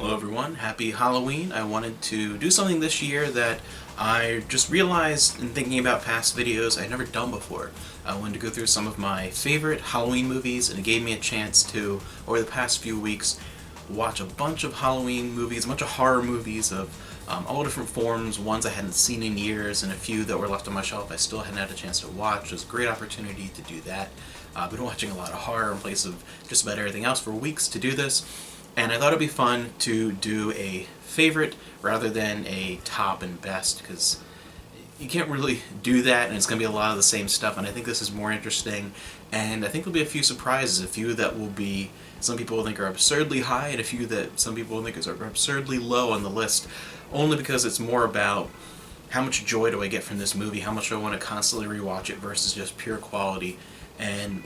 Hello everyone, happy Halloween. I wanted to do something this year that I just realized in thinking about past videos I'd never done before. I wanted to go through some of my favorite Halloween movies, and it gave me a chance to, over the past few weeks, watch a bunch of Halloween movies, a bunch of horror movies of all different forms, ones I hadn't seen in years, and a few that were left on my shelf I still hadn't had a chance to watch. It was a great opportunity to do that. I've been watching a lot of horror in place of just about everything else for weeks to do this. And I thought it'd be fun to do a favorite rather than a top and best, because you can't really do that and it's going to be a lot of the same stuff, and I think this is more interesting, and I think there'll be a few surprises, a few that will be, some people will think are absurdly high, and a few that some people will think are absurdly low on the list, only because it's more about how much joy do I get from this movie, how much do I want to constantly rewatch it versus just pure quality. And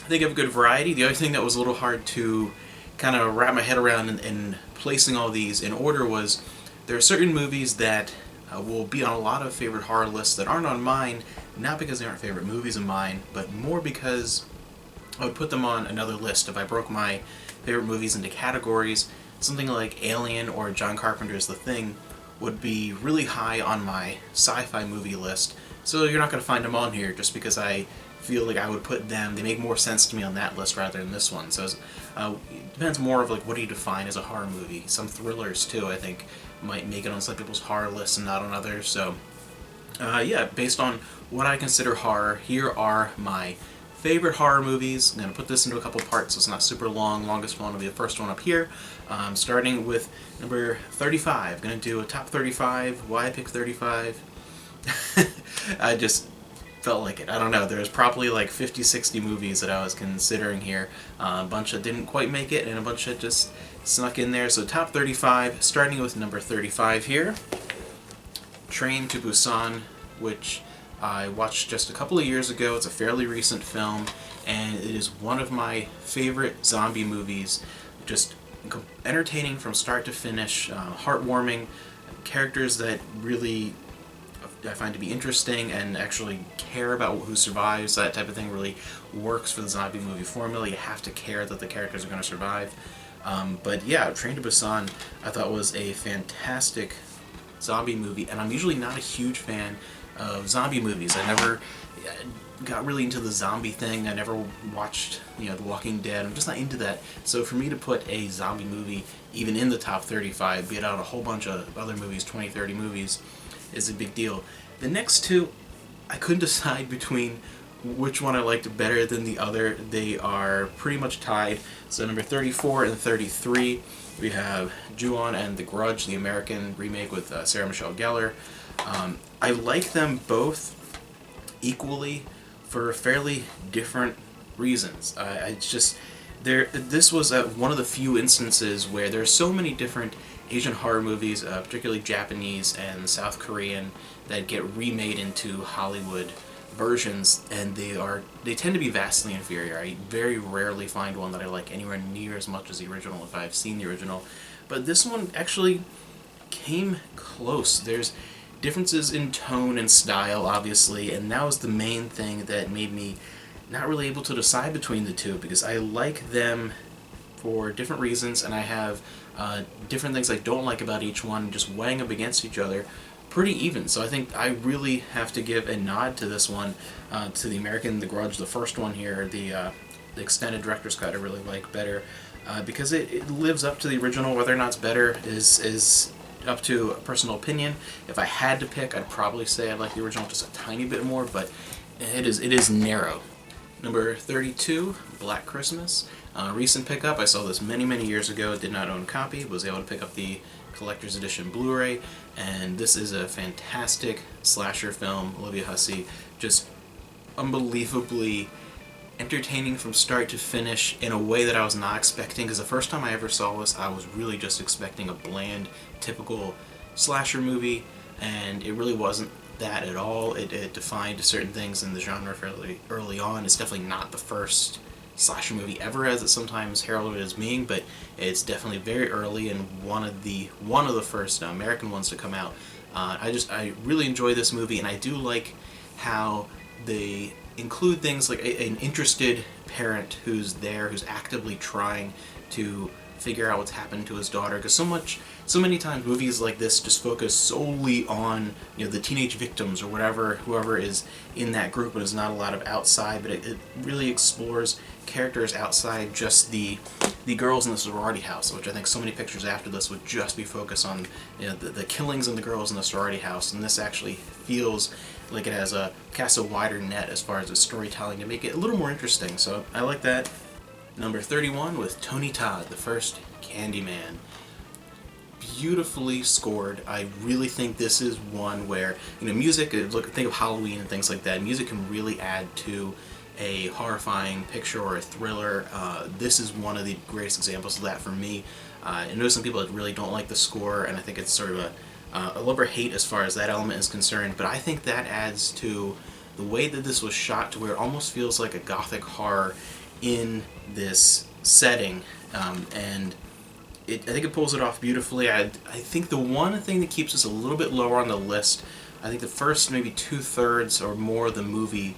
I think I have a good variety. The other thing that was a little hard to kind of wrap my head around in placing all these in order was there are certain movies that will be on a lot of favorite horror lists that aren't on mine, not because they aren't favorite movies of mine, but more because I would put them on another list. If I broke my favorite movies into categories, something like Alien or John Carpenter's The Thing would be really high on my sci-fi movie list, so you're not going to find them on here just because I feel like I would put them, they make more sense to me on that list rather than this one. So it depends more of like what do you define as a horror movie. Some thrillers too, I think, might make it on some people's horror lists and not on others. So yeah, based on what I consider horror, here are my favorite horror movies. I'm going to put this into a couple parts so it's not super long. Longest one will be the first one up here. Starting with number 35. I'm going to do a top 35. Why I pick 35? I just felt like it. I don't know. There's probably like 50, 60 movies that I was considering here. A bunch that didn't quite make it, and a bunch that just snuck in there. So top 35, starting with number 35 here. Train to Busan, which I watched just a couple of years ago. It's a fairly recent film, and it is one of my favorite zombie movies. Just entertaining from start to finish, heartwarming, characters that really I find to be interesting and actually care about who survives. That type of thing really works for the zombie movie formula. You have to care that the characters are going to survive. But yeah, Train to Busan I thought was a fantastic zombie movie, and I'm usually not a huge fan of zombie movies. I never got really into the zombie thing. I never watched, The Walking Dead. I'm just not into that. So for me to put a zombie movie even in the top 35, be it out of a whole bunch of other movies, 20, 30 movies, is a big deal. The next two, I couldn't decide between which one I liked better than the other. They are pretty much tied. So number 34 and 33, we have Ju-on and The Grudge, the American remake with Sarah Michelle Gellar. I like them both equally for fairly different reasons. This was one of the few instances where there's so many different Asian horror movies, particularly Japanese and South Korean, that get remade into Hollywood versions, and they tend to be vastly inferior. I very rarely find one that I like anywhere near as much as the original if I've seen the original. But this one actually came close. There's differences in tone and style, obviously, and that was the main thing that made me not really able to decide between the two, because I like them for different reasons, and I have different things I don't like about each one, just weighing up against each other pretty even. So I think I really have to give a nod to this one, to the American The Grudge, the first one here, the extended director's cut I really like better, because it lives up to the original. Whether or not it's better is up to a personal opinion. If I had to pick, I'd probably say I like the original just a tiny bit more, but it is narrow. Number 32, Black Christmas. Recent pickup. I saw this many, many years ago. Did not own a copy. Was able to pick up the collector's edition Blu-ray, and this is a fantastic slasher film. Olivia Hussey, just unbelievably entertaining from start to finish in a way that I was not expecting, because the first time I ever saw this, I was really just expecting a bland, typical slasher movie, and it really wasn't that at all. It defined certain things in the genre fairly early on. It's definitely not the first slasher movie ever, as it sometimes heralded as being, but it's definitely very early and one of the first American ones to come out. I really enjoy this movie, and I do like how they include things like an interested parent who's there, who's actively trying to figure out what's happened to his daughter, because so many times movies like this just focus solely on, you know, the teenage victims or whoever is in that group, and there's not a lot of outside, but it really explores characters outside just the girls in the sorority house, which I think so many pictures after this would just be focused on, you know, the killings and the girls in the sorority house, and this actually feels like it has cast a wider net as far as its storytelling to make it a little more interesting, so I like that. Number 31 with Tony Todd, the first Candyman. Beautifully scored. I really think this is one where, you know, music, think of Halloween and things like that, music can really add to a horrifying picture or a thriller. This is one of the greatest examples of that for me. I know some people that really don't like the score, and I think it's sort of a love or hate as far as that element is concerned, but I think that adds to the way that this was shot to where it almost feels like a gothic horror in this setting, and I think it pulls it off beautifully. I think the one thing that keeps us a little bit lower on the list, I think the first maybe 2/3 or more of the movie,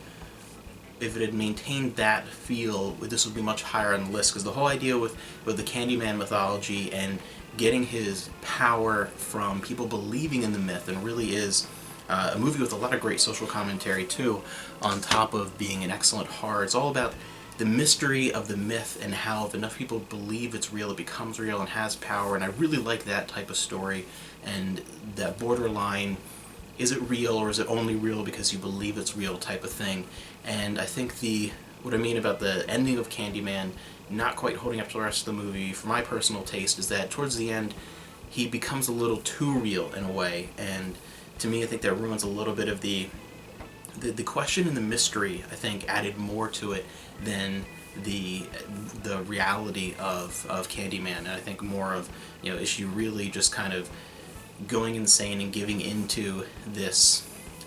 if it had maintained that feel, this would be much higher on the list, because the whole idea with the Candyman mythology and getting his power from people believing in the myth, and really is a movie with a lot of great social commentary too, on top of being an excellent horror. It's all about the mystery of the myth and how if enough people believe it's real, it becomes real and has power, and I really like that type of story, and that borderline, is it real or is it only real because you believe it's real type of thing. And I think what I mean about the ending of Candyman not quite holding up to the rest of the movie, for my personal taste, is that towards the end he becomes a little too real in a way, and to me I think that ruins a little bit of the question and the mystery. I think added more to it than the reality of Candyman, and I think more of, you know, is she really just kind of going insane and giving into this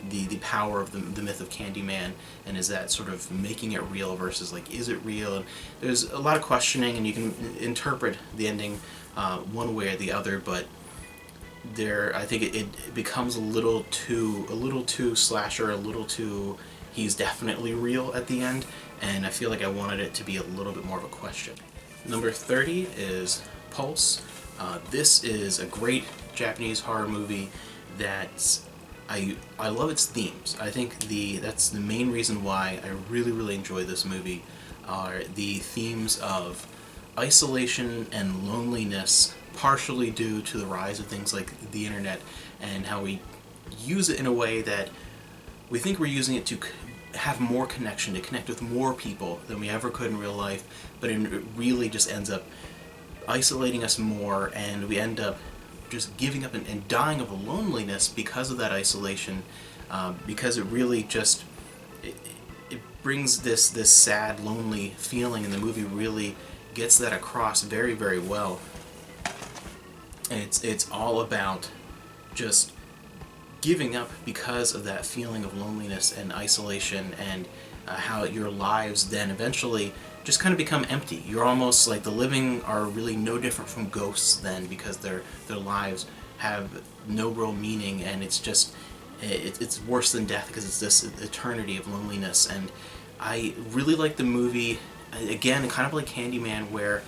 the power of the myth of Candyman, and is that sort of making it real versus, like, is it real? And there's a lot of questioning, and you can interpret the ending one way or the other, but I think it becomes a little too slasher, a little too he's definitely real at the end, and I feel like I wanted it to be a little bit more of a question. Number 30 is Pulse. This is a great Japanese horror movie that I love its themes. I think that's the main reason why I really enjoy this movie, are the themes of isolation and loneliness, partially due to the rise of things like the internet, and how we use it in a way that we think we're using it to have more connection, to connect with more people than we ever could in real life, but it really just ends up isolating us more, and we end up just giving up and dying of a loneliness because of that isolation, because it really just it brings this sad, lonely feeling, and the movie really gets that across very well. And it's all about just giving up because of that feeling of loneliness and isolation, and how your lives then eventually just kind of become empty. You're almost like the living are really no different from ghosts then, because their lives have no real meaning, and it's just it's worse than death, because it's this eternity of loneliness. And I really like the movie, again, kind of like Candyman, where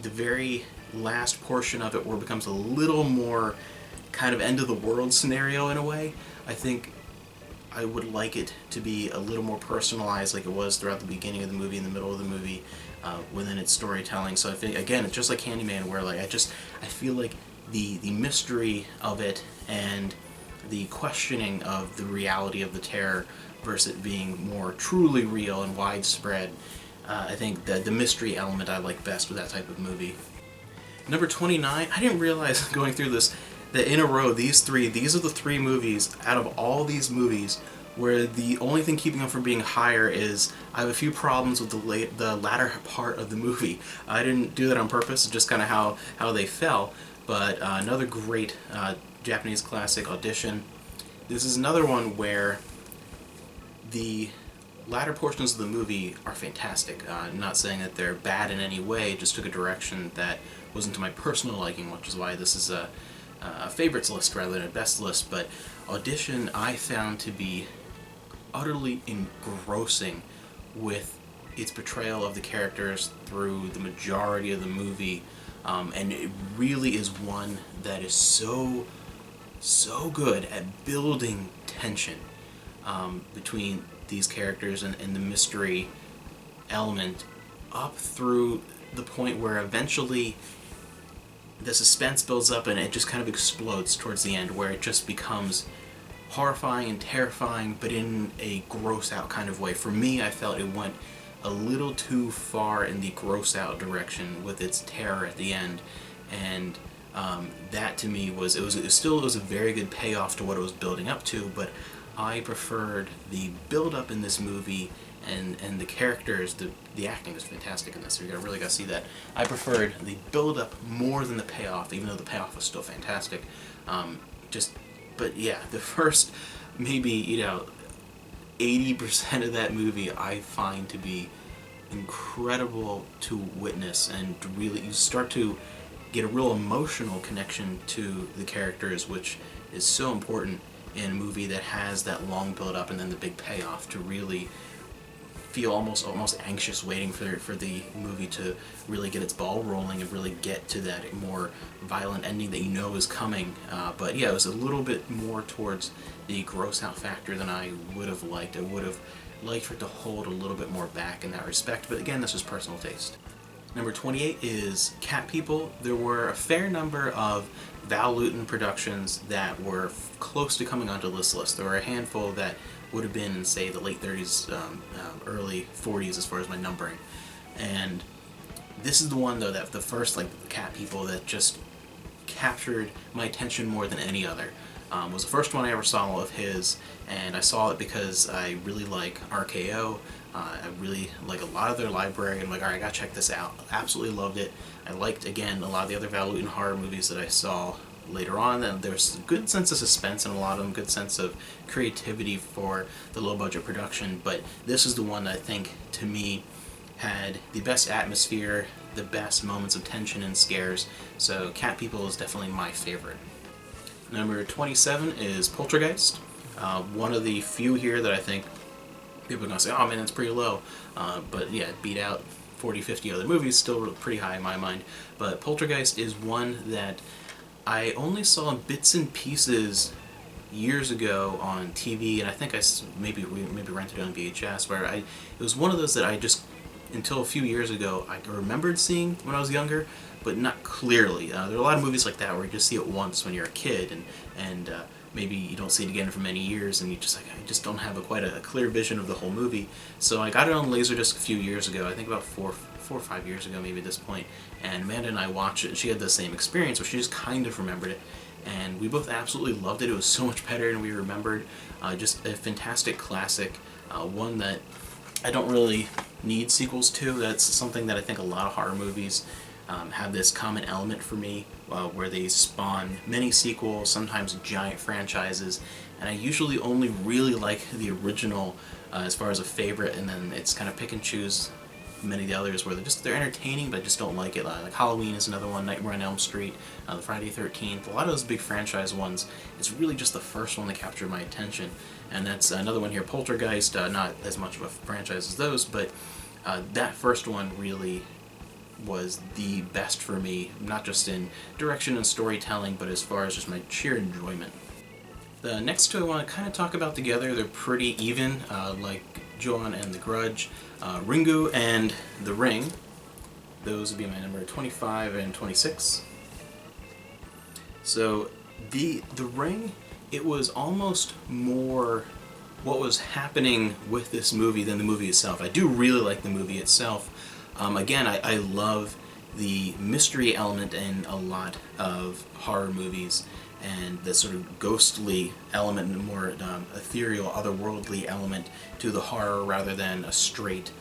the very last portion of it where it becomes a little more kind of end of the world scenario in a way. I think I would like it to be a little more personalized, like it was throughout the beginning of the movie and the middle of the movie, within its storytelling. So I think, again, it's just like Candyman, where like I feel like the mystery of it and the questioning of the reality of the terror versus it being more truly real and widespread. I think the mystery element I like best with that type of movie. Number 29, I didn't realize going through this that in a row, these are the three movies out of all these movies where the only thing keeping them from being higher is I have a few problems with the latter part of the movie. I didn't do that on purpose, it's just kind of how they fell. But another great Japanese classic, Audition. This is another one where the latter portions of the movie are fantastic. I'm not saying that they're bad in any way, it just took a direction that wasn't to my personal liking, which is why this is a favorites list rather than a best list. But Audition I found to be utterly engrossing with its portrayal of the characters through the majority of the movie. and it really is one that is so good at building tension between these characters and the mystery element up through the point where eventually the suspense builds up and it just kind of explodes towards the end, where it just becomes horrifying and terrifying, but in a gross out kind of way. For me, I felt it went a little too far in the gross out direction with its terror at the end, and that to me was it was a very good payoff to what it was building up to. But I preferred the build up in this movie, and the characters, the acting is fantastic in this, so you really got to see that. I preferred the build up more than the payoff, even though the payoff was still fantastic. But yeah, the first maybe 80% of that movie I find to be incredible to witness, and really you start to get a real emotional connection to the characters, which is so important in a movie that has that long build up and then the big payoff, to really feel almost anxious waiting for the movie to really get its ball rolling and really get to that more violent ending that you know is coming. But yeah, it was a little bit more towards the gross out factor than I would have liked. I would have liked for it to hold a little bit more back in that respect, but again, this is personal taste. Number 28 is Cat People. There were a fair number of Val Lewton productions that were close to coming onto this list. There were a handful that would have been in, say, the late 30s, early 40s as far as my numbering. And this is the one, though, that the first, Cat People that just captured my attention more than any other. Was the first one I ever saw of his, and I saw it because I really like RKO. I really like a lot of their library. I'm like, alright, I gotta check this out. Absolutely loved it. I liked, again, a lot of the other Val Lewton horror movies that I saw later on, and there's a good sense of suspense in a lot of them, good sense of creativity for the low budget production, but this is the one that I think, to me, had the best atmosphere, the best moments of tension and scares, so Cat People is definitely my favorite. Number 27 is Poltergeist. One of the few here that I think people are going to say, oh man, that's pretty low, but yeah, it beat out 40, 50 other movies, still pretty high in my mind, but Poltergeist is one that I only saw in bits and pieces years ago on TV, and I think I maybe rented it on VHS, where it was one of those that I just, until a few years ago, I remembered seeing when I was younger, but not clearly. There are a lot of movies like that where you just see it once when you're a kid, and maybe you don't see it again for many years, and you just I just don't have quite a clear vision of the whole movie. So I got it on Laserdisc a few years ago, I think about 4 or 5 years ago maybe at this point, and Amanda and I watched it, and she had the same experience where she just kind of remembered it, and we both absolutely loved it. It was so much better than we remembered. Just a fantastic classic, one that I don't really need sequels to. That's something that I think a lot of horror movies have this common element for me, where they spawn many sequels, sometimes giant franchises, and I usually only really like the original as far as a favorite, and then it's kind of pick and choose many of the others where they're entertaining, but I just don't like it. Like Halloween is another one, Nightmare on Elm Street, the Friday the 13th, a lot of those big franchise ones. It's really just the first one that captured my attention, and that's another one here, Poltergeist, not as much of a franchise as those, but that first one really was the best for me, not just in direction and storytelling, but as far as just my sheer enjoyment. The next two I want to kind of talk about together. They're pretty even, like Joan and The Grudge, Ringu and The Ring. Those would be my number 25 and 26. So the Ring, it was almost more what was happening with this movie than the movie itself. I do really like the movie itself. Again, I love the mystery element in a lot of horror movies, and the sort of ghostly element and more ethereal, otherworldly element to the horror, rather than a straight,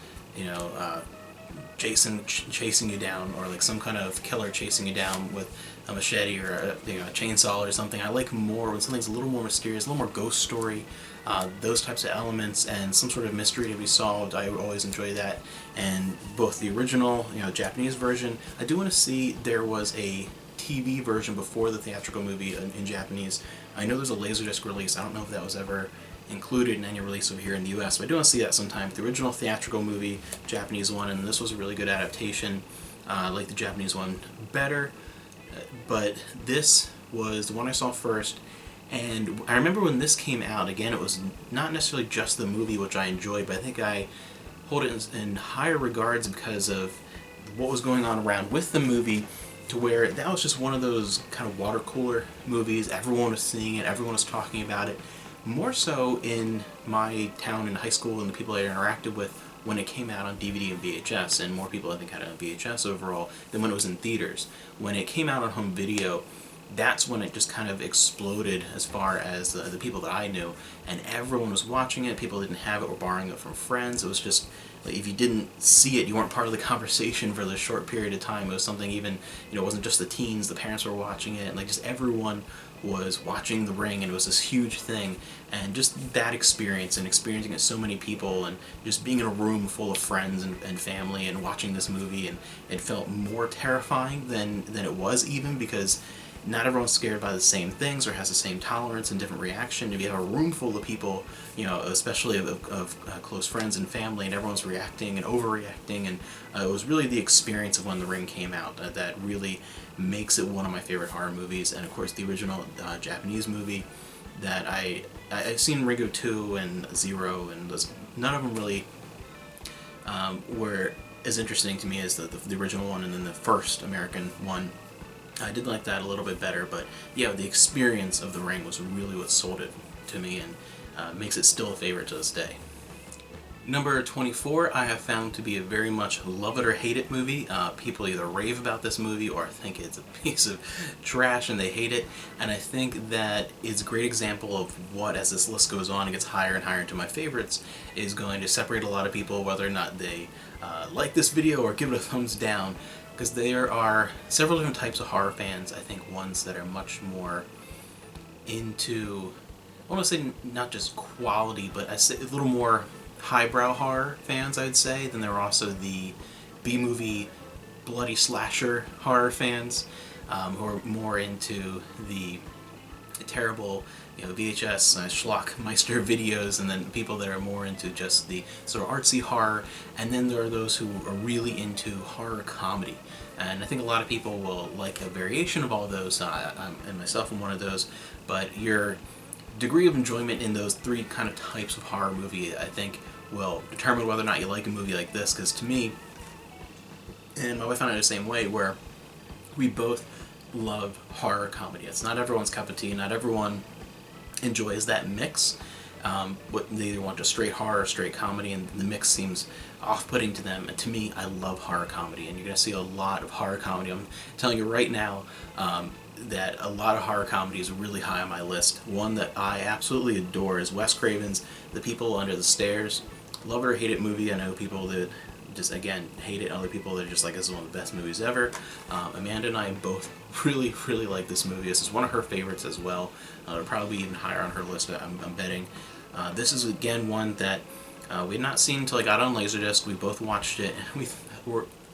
Jason chasing you down, or like some kind of killer chasing you down with a machete or a chainsaw or something. I like more when something's a little more mysterious, a little more ghost story, those types of elements, and some sort of mystery to be solved. I always enjoy that. And both the original, Japanese version, I do want to see there was a TV version before the theatrical movie in Japanese. I know there's a Laserdisc release. I don't know if that was ever included in any release over here in the US, but I do want to see that sometime. The original theatrical movie, Japanese one, and this was a really good adaptation. I like the Japanese one better, but this was the one I saw first. And I remember when this came out, again, it was not necessarily just the movie, which I enjoyed, but I think I hold it in higher regards because of what was going on around with the movie, to where that was just one of those kind of water cooler movies. Everyone was seeing it, everyone was talking about it, more so in my town in high school and the people I interacted with when it came out on DVD and VHS, and more people I think had it on VHS overall than when it was in theaters. When it came out on home video, that's when it just kind of exploded as far as the people that I knew, and everyone was watching it. People that didn't have it were borrowing it from friends. It was just, like, if you didn't see it, you weren't part of the conversation for this short period of time. It was something even, it wasn't just the teens, the parents were watching it, and like just everyone was watching The Ring, and it was this huge thing. And just that experience, and experiencing it so many people, and just being in a room full of friends and family and watching this movie, and it felt more terrifying than it was, even because not everyone's scared by the same things or has the same tolerance and different reaction. If you have a room full of people, especially of close friends and family, and everyone's reacting and overreacting, and it was really the experience of when The Ring came out that really makes it one of my favorite horror movies. And of course the original Japanese movie that I've seen Ringo 2 and 0, and none of them really were as interesting to me as the original one, and then the first American one. I did like that a little bit better, but yeah, the experience of The Ring was really what sold it to me, and makes it still a favorite to this day. Number 24, I have found to be a very much love it or hate it movie. People either rave about this movie or think it's a piece of trash and they hate it, and I think that is a great example of what, as this list goes on and gets higher and higher into my favorites, is going to separate a lot of people, whether or not they like this video or give it a thumbs down. Because there are several different types of horror fans. I think ones that are much more into, I want to say not just quality, but I say a little more highbrow horror fans, I'd say. Then there are also the B-movie bloody slasher horror fans, who are more into the terrible VHS Schlockmeister videos, and then people that are more into just the sort of artsy horror, and then there are those who are really into horror comedy. And I think a lot of people will like a variation of all those, and myself am one of those, but your degree of enjoyment in those three kind of types of horror movie, I think, will determine whether or not you like a movie like this. Because to me, and my wife and I are the same way, where we both love horror comedy. It's not everyone's cup of tea, not everyone enjoys that mix. They either want just straight horror or straight comedy, and the mix seems off-putting to them. And to me, I love horror comedy, and you're going to see a lot of horror comedy. I'm telling you right now that a lot of horror comedy is really high on my list. One that I absolutely adore is Wes Craven's The People Under the Stairs. Love it or hate it movie. I know people that just, again, hate it. Other people that are just like, this is one of the best movies ever. Amanda and I both really, really like this movie. This is one of her favorites as well. It'll probably be even higher on her list, I'm betting. This is, again, one that we had not seen until I got on Laserdisc. We both watched it, and we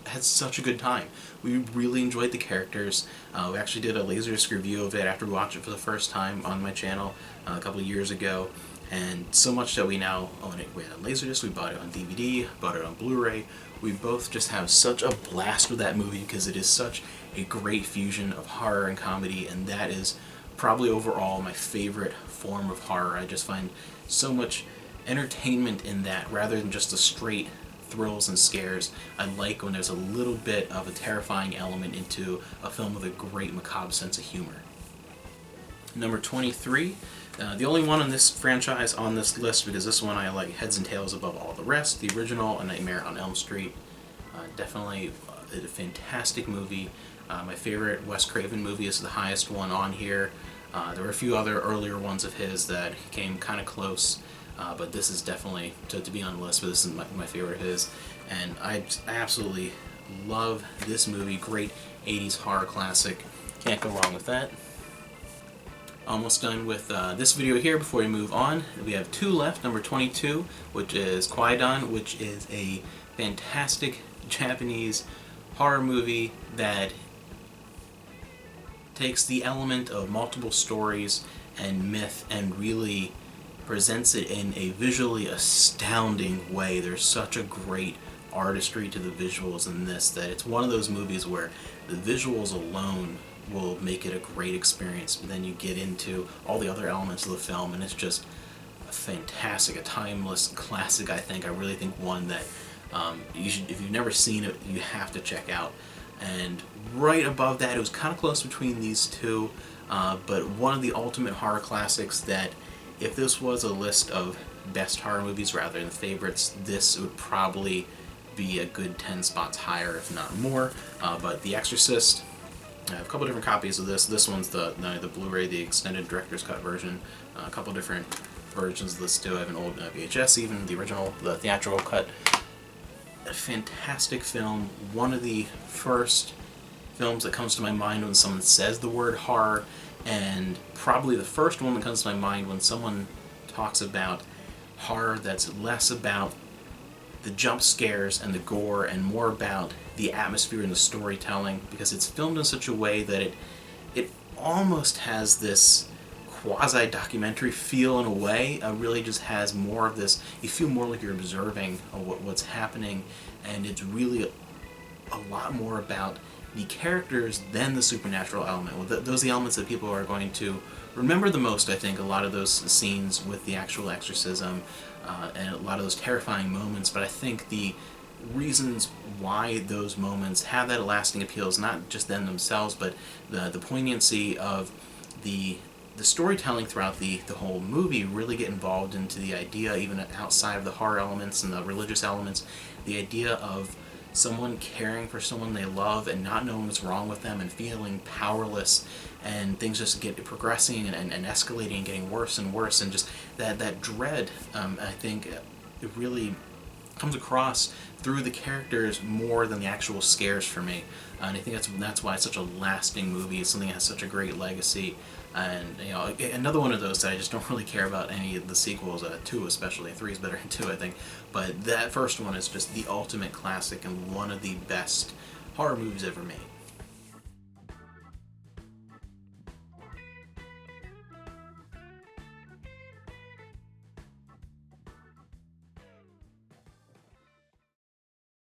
had such a good time. We really enjoyed the characters. We actually did a Laserdisc review of it after we watched it for the first time on my channel a couple of years ago. And so much that we now own it. We had on Laserdisc, we bought it on DVD, bought it on Blu-ray. We both just have such a blast with that movie because it is such a great fusion of horror and comedy, and that is probably overall my favorite form of horror. I just find so much entertainment in that rather than just the straight thrills and scares. I like when there's a little bit of a terrifying element into a film with a great macabre sense of humor. Number 23. The only one on this franchise on this list, because this one I like heads and tails above all the rest, the original A Nightmare on Elm Street. Definitely a fantastic movie. My favorite Wes Craven movie is the highest one on here. There were a few other earlier ones of his that came kind of close, but this is definitely to be on the list, but this is my favorite of his. And I absolutely love this movie. Great 80s horror classic. Can't go wrong with that. Almost done with this video here before we move on. We have two left. Number 22, which is Kwaidan, which is a fantastic Japanese horror movie that takes the element of multiple stories and myth and really presents it in a visually astounding way. There's such a great artistry to the visuals in this that it's one of those movies where the visuals alone will make it a great experience, but then you get into all the other elements of the film and it's just a fantastic, a timeless classic. I really think one that you should, if you've never seen it, you have to check out. And right above that, it was kind of close between these two, but one of the ultimate horror classics that if this was a list of best horror movies rather than favorites, this would probably be a good 10 spots higher, if not more. But The Exorcist, I have a couple different copies of this. This one's the Blu-ray, the extended director's cut version. A couple different versions of this too. I have an old VHS, even the original, the theatrical cut. A fantastic film. One of the first films that comes to my mind when someone says the word horror, and probably the first one that comes to my mind when someone talks about horror that's less about the jump scares and the gore and more about the atmosphere and the storytelling, because it's filmed in such a way that it almost has this quasi-documentary feel in a way. Really just has more of this, you feel more like you're observing what's happening, and it's really a lot more about the characters than the supernatural element. Well, those are the elements that people are going to remember the most, I think, a lot of those scenes with the actual exorcism and a lot of those terrifying moments, but I think the reasons why those moments have that lasting appeal is not just them themselves, but the poignancy of the storytelling throughout the whole movie really get involved into the idea, even outside of the horror elements and the religious elements, the idea of someone caring for someone they love and not knowing what's wrong with them and feeling powerless, and things just get progressing and escalating and getting worse and worse, and just that dread, I think it really comes across through the characters more than the actual scares for me. And I think that's why it's such a lasting movie. It's something that has such a great legacy. And another one of those that I just don't really care about any of the sequels, 2 especially. 3 is better than 2, I think. But that first one is just the ultimate classic and one of the best horror movies ever made.